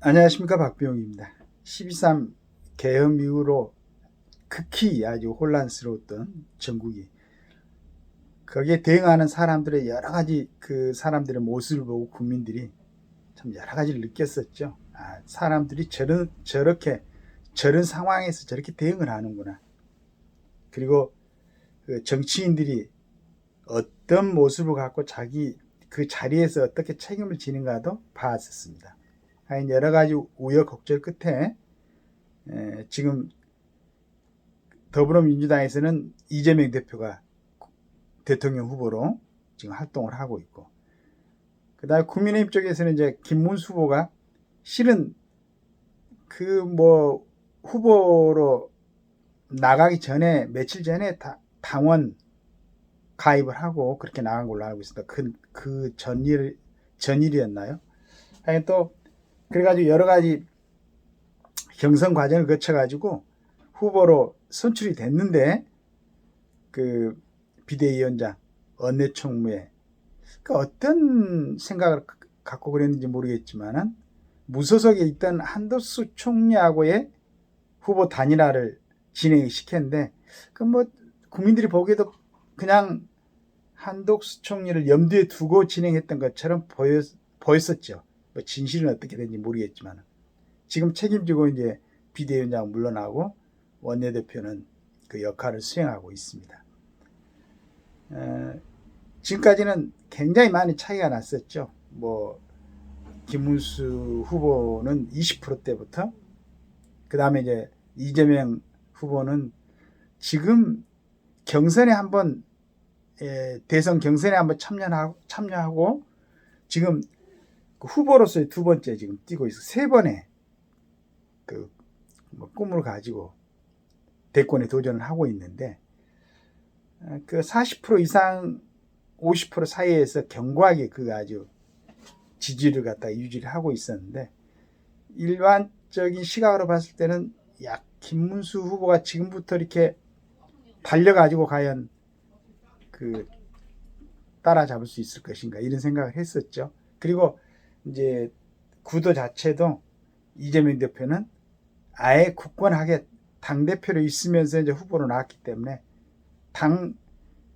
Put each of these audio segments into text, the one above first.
안녕하십니까, 박병욱입니다. 12.3 계엄 이후로 극히 아주 혼란스러웠던 전국이, 거기에 대응하는 사람들의 여러 가지 그 사람들의 모습을 보고 국민들이 참 여러 가지를 느꼈었죠. 사람들이 저런 상황에서 저렇게 대응을 하는구나. 그리고 그 정치인들이 어떤 모습을 갖고 자기 그 자리에서 어떻게 책임을 지는가도 봤었습니다. 여러 가지 우여곡절 끝에 지금 더불어민주당에서는 이재명 대표가 대통령 후보로 지금 활동을 하고 있고, 그 다음에 국민의힘 쪽에서는 이제 김문수 후보가 실은 후보로 나가기 전에 며칠 전에 당원 가입을 하고 그렇게 나간 걸로 알고 있습니다. 그 전일이었나요? 또 그래가지고 여러 가지 경선 과정을 거쳐가지고 후보로 선출이 됐는데, 그 비대위원장, 원내총무에 어떤 생각을 갖고 그랬는지 모르겠지만은 무소속에 있던 한덕수 총리하고의 후보 단일화를 진행시켰는데, 국민들이 보기에도 그냥 한덕수 총리를 염두에 두고 진행했던 것처럼 보였었죠. 진실은 어떻게 된지 모르겠지만 지금 책임지고 이제 비대위원장 물러나고 원내대표는 그 역할을 수행하고 있습니다. 지금까지는 굉장히 많이 차이가 났었죠. 김문수 후보는 20%대부터, 그 다음에 이제 이재명 후보는 지금 경선에 한번 대선 경선에 한번 참여하고 지금 그 후보로서의 두 번째 지금 뛰고 있어. 세 번의 꿈을 가지고 대권에 도전을 하고 있는데, 그 40% 이상 50% 사이에서 견고하게 아주 지지를 갖다가 유지를 하고 있었는데, 일반적인 시각으로 봤을 때는 김문수 후보가 지금부터 이렇게 달려가지고 과연 따라잡을 수 있을 것인가, 이런 생각을 했었죠. 그리고 이제 구도 자체도 이재명 대표는 아예 굳건하게 당대표로 있으면서 이제 후보로 나왔기 때문에 당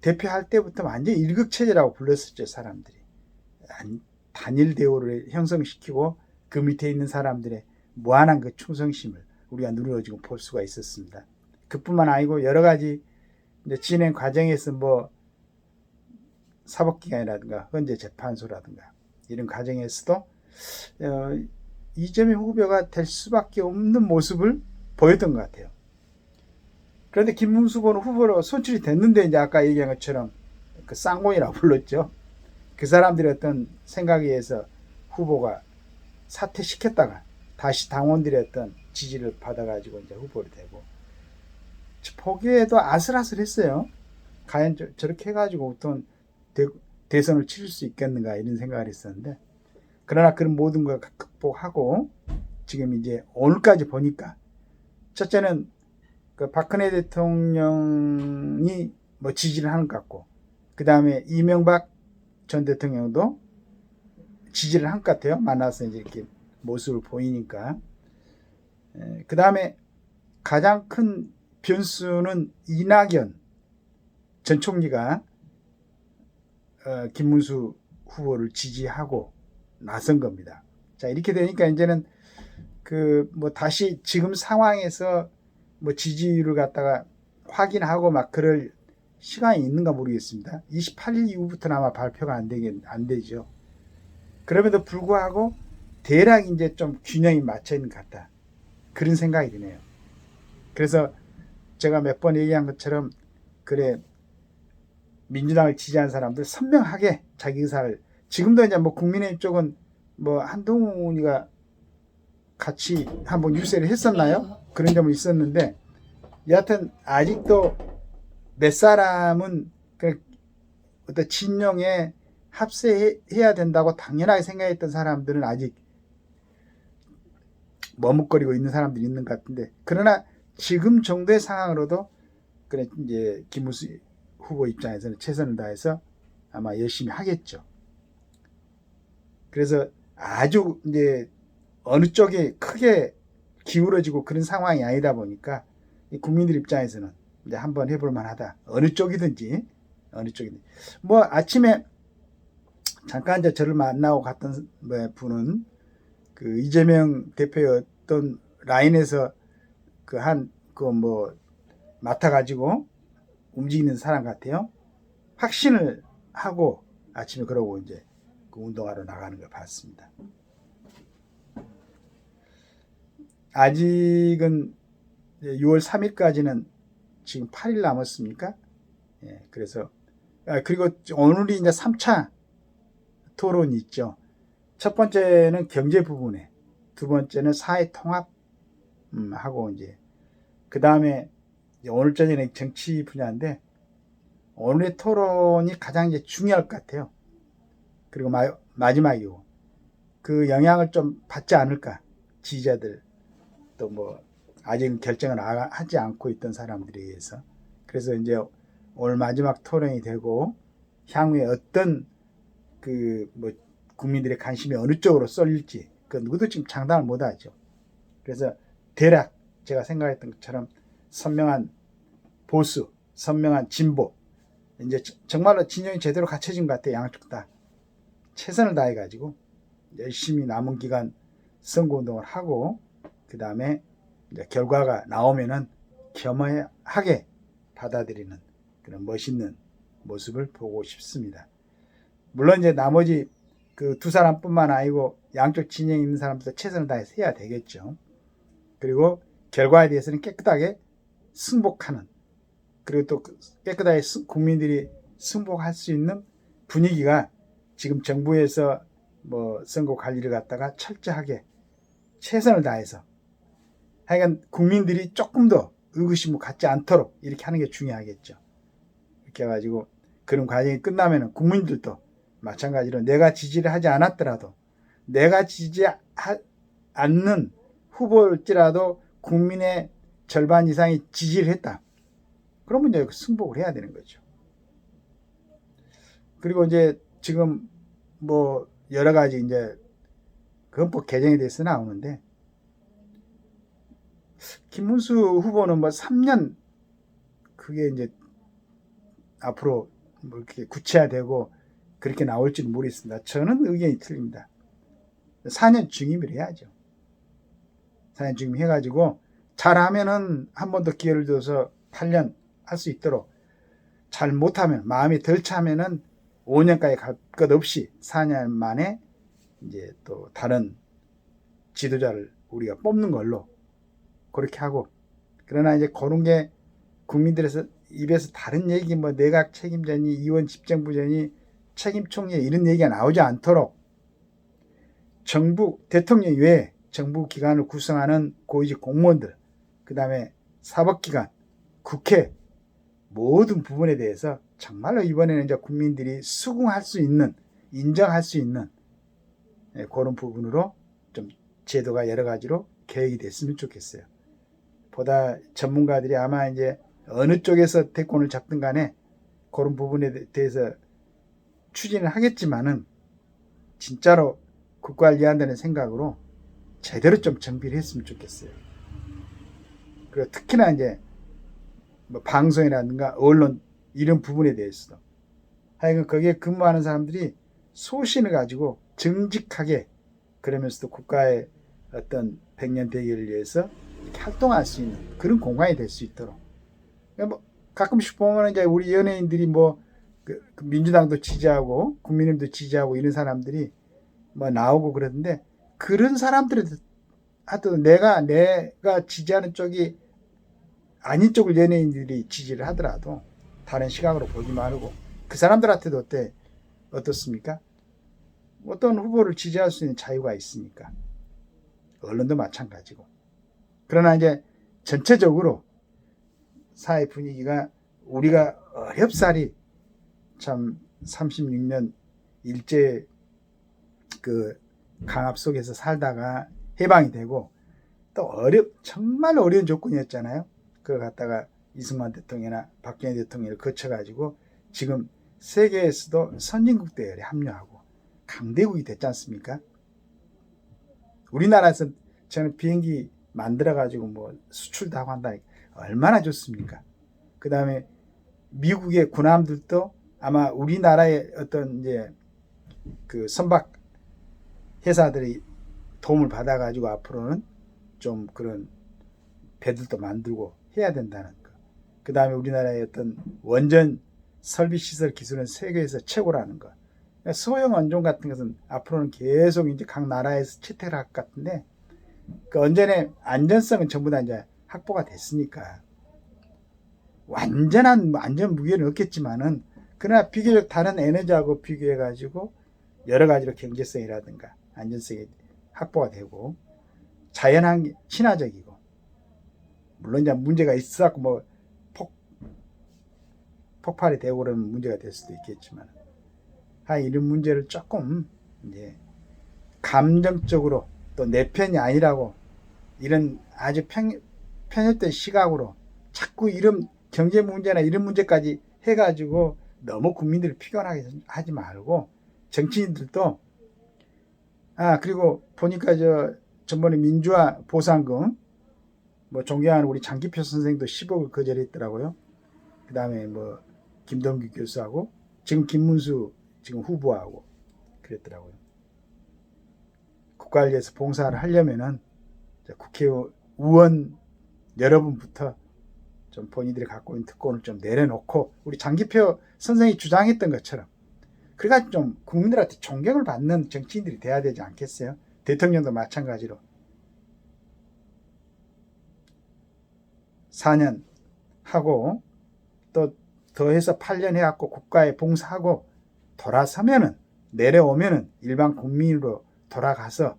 대표할 때부터 완전히 일극체제라고 불렀었죠. 사람들이 단일 대우를 형성시키고 그 밑에 있는 사람들의 무한한 그 충성심을 우리가 누려지고 볼 수가 있었습니다. 그뿐만 아니고 여러 가지 이제 진행 과정에서 사법기관이라든가 헌재 재판소라든가 이런 과정에서도 이재명 후보가 될 수밖에 없는 모습을 보였던 것 같아요. 그런데 김문수 후보로 선출이 됐는데, 이제 아까 얘기한 것처럼 그 쌍공이라고 불렀죠. 그 사람들의 어떤 생각에 의해서 후보가 사퇴시켰다가 다시 당원들의 어떤 지지를 받아가지고 이제 후보로 되고, 보기에도 아슬아슬했어요. 과연 저렇게 해가지고 어떤 대선을 치를 수 있겠는가, 이런 생각을 했었는데, 그러나 그런 모든 걸 극복하고 지금 이제 오늘까지 보니까, 첫째는 그 박근혜 대통령이 지지를 하는 것 같고, 그 다음에 이명박 전 대통령도 지지를 한 것 같아요. 만나서 이제 이렇게 모습을 보이니까. 그 다음에 가장 큰 변수는 이낙연 전 총리가 김문수 후보를 지지하고 나선 겁니다. 자, 이렇게 되니까 이제는 다시 지금 상황에서 지지율을 갖다가 확인하고 그럴 시간이 있는가 모르겠습니다. 28일 이후부터는 아마 발표가 안 되죠. 그럼에도 불구하고 대략 이제 좀 균형이 맞춰 있는 것 같다, 그런 생각이 드네요. 그래서 제가 몇 번 얘기한 것처럼, 민주당을 지지하는 사람들 선명하게 자기 의사를, 지금도 이제 국민의힘 쪽은 한동훈이가 같이 한번 유세를 했었나요? 그런 점은 있었는데, 여하튼 아직도 몇 사람은 어떤 진영에 합세해야 된다고 당연하게 생각했던 사람들은 아직 머뭇거리고 있는 사람들이 있는 것 같은데, 그러나 지금 정도의 상황으로도 이제 김문수 후보 입장에서는 최선을 다해서 아마 열심히 하겠죠. 그래서 아주 이제 어느 쪽이 크게 기울어지고 그런 상황이 아니다 보니까 이 국민들 입장에서는 이제 한번 해볼 만하다. 어느 쪽이든지. 뭐 아침에 잠깐 이제 저를 만나고 갔던 분은 그 이재명 대표의 어떤 라인에서 맡아가지고 움직이는 사람 같아요. 확신을 하고 아침에 그러고 이제 그 운동하러 나가는 걸 봤습니다. 아직은 6월 3일까지는 지금 8일 남았습니까? 예, 그래서 그리고 오늘이 이제 3차 토론이 있죠. 첫 번째는 경제 부분에, 두 번째는 사회 통합 하고 이제 그 다음에 오늘 저녁에 정치 분야인데 오늘의 토론이 가장 이제 중요할 것 같아요. 그리고 마지막이고 그 영향을 좀 받지 않을까 지지자들 또 뭐 아직 결정을 하지 않고 있던 사람들에 의해서 그래서 이제 오늘 마지막 토론이 되고 향후에 어떤 국민들의 관심이 어느 쪽으로 쏠릴지 그 누구도 지금 장담을 못하죠. 그래서 대략 제가 생각했던 것처럼 선명한 보수, 선명한 진보 이제 정말로 진영이 제대로 갖춰진 것 같아요. 양쪽 다 최선을 다해가지고 열심히 남은 기간 선거운동을 하고 그 다음에 결과가 나오면은 겸허하게 받아들이는 그런 멋있는 모습을 보고 싶습니다. 물론 이제 나머지 그 두 사람뿐만 아니고 양쪽 진영에 있는 사람들도 최선을 다해서 해야 되겠죠. 그리고 결과에 대해서는 깨끗하게 승복하는 그리고 또 깨끗하게 국민들이 승복할 수 있는 분위기가 지금 정부에서 뭐 선거 관리를 갖다가 철저하게 최선을 다해서 하여간 국민들이 조금 더 의구심을 갖지 않도록 이렇게 하는 게 중요하겠죠. 이렇게 해가지고 그런 과정이 끝나면은 국민들도 마찬가지로 내가 지지를 하지 않았더라도 내가 지지하지 않는 후보일지라도 국민의 절반 이상이 지지를 했다. 그러면 이제 승복을 해야 되는 거죠. 그리고 이제 지금 뭐 여러 가지 이제 헌법 개정에 대해서 나오는데 김문수 후보는 뭐 3년 그게 이제 앞으로 뭐 이렇게 구체화되고 그렇게 나올지는 모르겠습니다. 저는 의견이 틀립니다. 4년 중임을 해야죠. 4년 중임 해가지고 잘하면은 한 번 더 기회를 줘서 8년 할 수 있도록 잘 못하면 마음이 덜 차면은 5년까지 갈 것 없이 4년 만에 이제 또 다른 지도자를 우리가 뽑는 걸로 그렇게 하고 그러나 이제 그런 게 국민들에서 입에서 다른 얘기 뭐 내각 책임자니 이원 집정부자니 책임총리 이런 얘기가 나오지 않도록 정부 대통령 외에 정부 기관을 구성하는 고위직 공무원들 그 다음에 사법기관 국회 모든 부분에 대해서 정말로 이번에는 이제 국민들이 수긍할 수 있는 인정할 수 있는 그런 부분으로 좀 제도가 여러 가지로 계획이 됐으면 좋겠어요. 보다 전문가들이 아마 이제 어느 쪽에서 대권을 잡든 간에 그런 부분에 대해서 추진을 하겠지만은 진짜로 국가를 위한다는 생각으로 제대로 좀 정비를 했으면 좋겠어요. 그리고 특히나 이제 뭐 방송이라든가 언론 이런 부분에 대해서도 하여간 거기에 근무하는 사람들이 소신을 가지고 정직하게 그러면서도 국가의 어떤 백년 대계를 위해서 이렇게 활동할 수 있는 그런 공간이 될 수 있도록 뭐 가끔씩 보면 이제 우리 연예인들이 뭐 그 민주당도 지지하고 국민의힘도 지지하고 이런 사람들이 뭐 나오고 그러던데 그런 사람들은 하여튼 내가 지지하는 쪽이 아닌 쪽을 연예인들이 지지를 하더라도 다른 시각으로 보지 말고 그 사람들한테도 어떻습니까? 어떤 후보를 지지할 수 있는 자유가 있으니까 언론도 마찬가지고 그러나 이제 전체적으로 사회 분위기가 우리가 어렵사리 참 36년 일제 그 강압 속에서 살다가 해방이 되고 또 정말 어려운 조건이었잖아요. 그걸 갖다가 이승만 대통령이나 박정희 대통령을 거쳐가지고 지금 세계에서도 선진국 대열에 합류하고 강대국이 됐지 않습니까? 우리나라에서 저는 비행기 만들어 가지고 뭐 수출도 하고 한다. 얼마나 좋습니까? 그 다음에 미국의 군함들도 아마 우리나라의 어떤 이제 그 선박 회사들이 도움을 받아 가지고 앞으로는 좀 그런 배들도 만들고 해야 된다는 거. 그 다음에 우리나라의 어떤 원전 설비 시설 기술은 세계에서 최고라는 거. 소형 원전 같은 것은 앞으로는 계속 이제 각 나라에서 채택을 할 것 같은데, 그 원전의 안전성은 전부 다 이제 확보가 됐으니까 완전한 안전 무게는 없겠지만은, 그러나 비교적 다른 에너지하고 비교해 가지고 여러 가지로 경제성이라든가 안전성이 확보가 되고 자연환경 친화적이고, 물론 이제 문제가 있어갖고 뭐 폭발이 되고 그러면 문제가 될 수도 있겠지만, 이런 문제를 조금 이제 감정적으로 또 내 편이 아니라고 이런 아주 편협된 시각으로 자꾸 이런 경제 문제나 이런 문제까지 해가지고 너무 국민들을 피곤하게 하지 말고, 정치인들도 그리고 보니까 전번에 민주화 보상금 뭐 존경하는 우리 장기표 선생도 10억을 거절했더라고요. 그 다음에 뭐 김동규 교수하고 지금 김문수 지금 후보하고 그랬더라고요. 국가를 위해서 봉사를 하려면은 국회의원 여러분부터 좀 본인들이 갖고 있는 특권을 좀 내려놓고, 우리 장기표 선생이 주장했던 것처럼 그러니까 좀 국민들한테 존경을 받는 정치인들이 돼야 되지 않겠어요? 대통령도 마찬가지로 4년 하고 또 더해서 8년 해갖고 국가에 봉사하고 돌아서면은, 내려오면은 일반 국민으로 돌아가서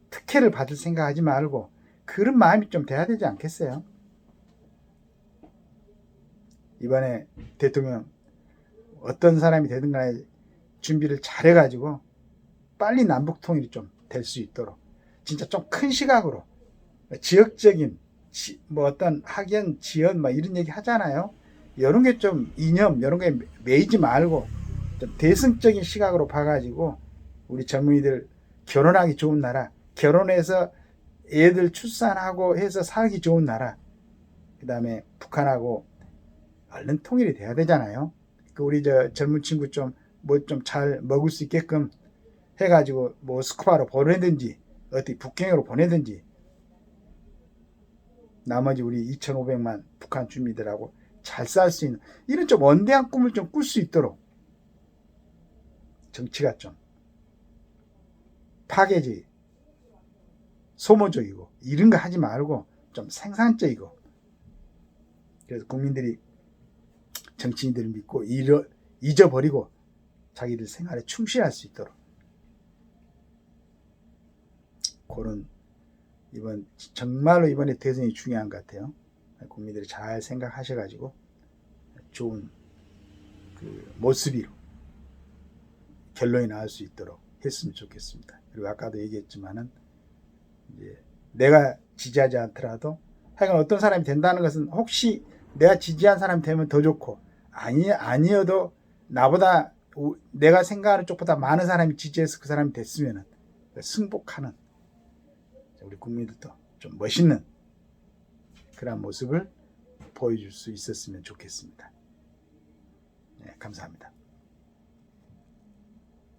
특혜를 받을 생각하지 말고 그런 마음이 좀 돼야 되지 않겠어요? 이번에 대통령 어떤 사람이 되든 간에 준비를 잘해가지고 빨리 남북 통일이 좀 될 수 있도록 진짜 좀 큰 시각으로, 지역적인 뭐 어떤 학연 지연 막 이런 얘기 하잖아요. 이런 게 좀 이념 이런 게 매이지 말고 좀 대승적인 시각으로 봐가지고 우리 젊은이들 결혼하기 좋은 나라, 결혼해서 애들 출산하고 해서 살기 좋은 나라, 그 다음에 북한하고 얼른 통일이 돼야 되잖아요. 우리 젊은 친구 좀 뭐 좀 잘 먹을 수 있게끔 해가지고 모스크바로 보내든지 어디 북경으로 보내든지, 나머지 우리 2,500만 북한 주민들하고 잘 살 수 있는 이런 좀 원대한 꿈을 좀 꿀 수 있도록, 정치가 좀 파괴적이고 소모적이고 이런 거 하지 말고 좀 생산적이고, 그래서 국민들이 정치인들을 믿고 잊어버리고 자기들 생활에 충실할 수 있도록, 그런 정말로 이번에 대선이 중요한 것 같아요. 국민들이 잘 생각하셔가지고 좋은 그 모습으로 결론이 나올 수 있도록 했으면 좋겠습니다. 그리고 아까도 얘기했지만은 이제 내가 지지하지 않더라도 하여간 어떤 사람이 된다는 것은, 혹시 내가 지지한 사람이 되면 더 좋고 아니어도 나보다 내가 생각하는 쪽보다 많은 사람이 지지해서 그 사람이 됐으면 승복하는 우리 국민들도 좀 멋있는 그런 모습을 보여줄 수 있었으면 좋겠습니다. 네, 감사합니다.